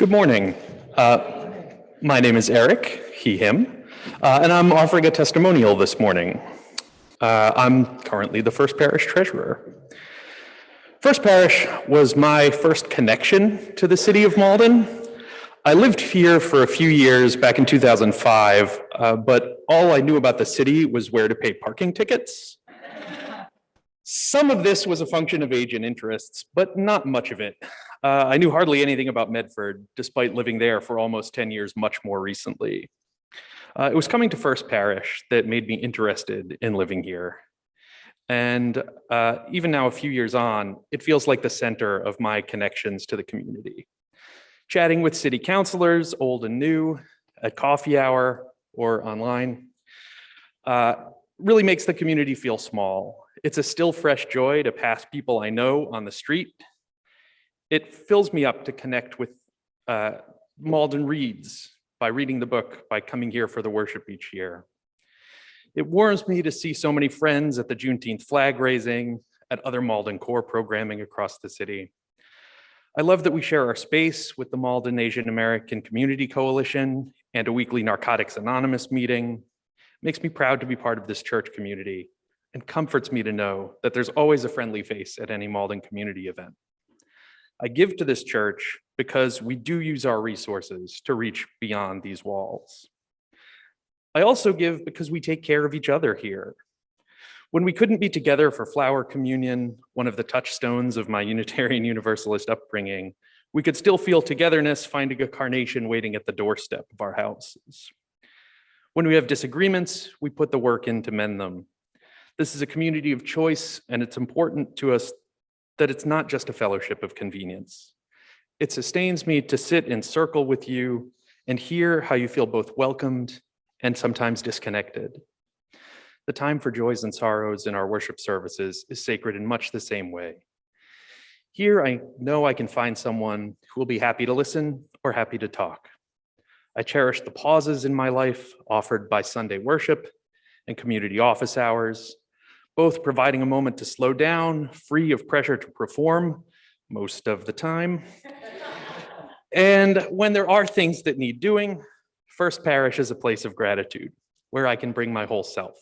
Good morning. My name is Erik, he, him, and I'm offering a testimonial this morning. I'm currently the First Parish Treasurer. First Parish was my first connection to the city of Malden. I lived here for a few years back in 2005, but all I knew about the city was where to pay parking tickets. Some of this was a function of age and interests, but not much of it. I knew hardly anything about Medford, despite living there for almost 10 years much more recently. It was coming to First Parish that made me interested in living here. And even now, a few years on, it feels like the center of my connections to the community. Chatting with city councilors, old and new, at coffee hour or online, really makes the community feel small. It's a still fresh joy to pass people I know on the street. It fills me up to connect with Malden Reads by reading the book, by coming here for the worship each year. It warms me to see so many friends at the Juneteenth flag raising, at other Malden Core programming across the city. I love that we share our space with the Malden Asian American Community Coalition and a weekly Narcotics Anonymous meeting. It makes me proud to be part of this church community and comforts me to know that there's always a friendly face at any Malden community event. I give to this church because we do use our resources to reach beyond these walls. I also give because we take care of each other here. When we couldn't be together for flower communion, one of the touchstones of my Unitarian Universalist upbringing, we could still feel togetherness, finding a carnation waiting at the doorstep of our houses. When we have disagreements, we put the work in to mend them. This is a community of choice, and it's important to us that it's not just a fellowship of convenience. It sustains me to sit in circle with you and hear how you feel both welcomed and sometimes disconnected. The time for joys and sorrows in our worship services is sacred in much the same way. Here, I know I can find someone who will be happy to listen or happy to talk. I cherish the pauses in my life offered by Sunday worship and community office hours, both providing a moment to slow down, free of pressure to perform most of the time. And when there are things that need doing, First Parish is a place of gratitude where I can bring my whole self.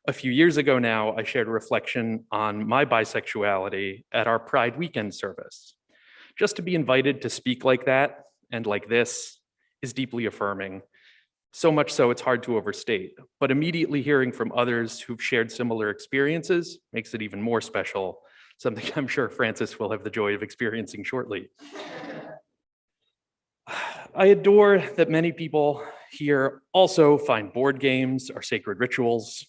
A few years ago now, I shared a reflection on my bisexuality at our Pride Weekend service. Just to be invited to speak like that and like this is deeply affirming. So much so it's hard to overstate, but immediately hearing from others who've shared similar experiences makes it even more special, something I'm sure Francis will have the joy of experiencing shortly. I adore that many people here also find board games are sacred rituals,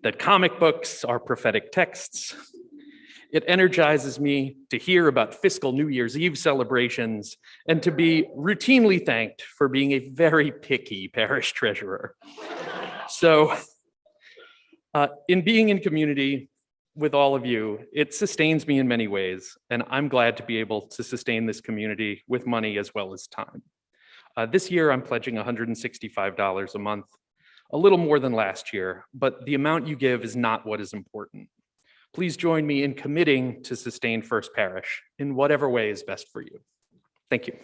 that comic books are prophetic texts. It energizes me to hear about fiscal New Year's Eve celebrations and to be routinely thanked for being a very picky parish treasurer. So in being in community with all of you, it sustains me in many ways, and I'm glad to be able to sustain this community with money as well as time. This year, I'm pledging $165 a month, a little more than last year, but the amount you give is not what is important. Please join me in committing to sustain First Parish in whatever way is best for you. Thank you.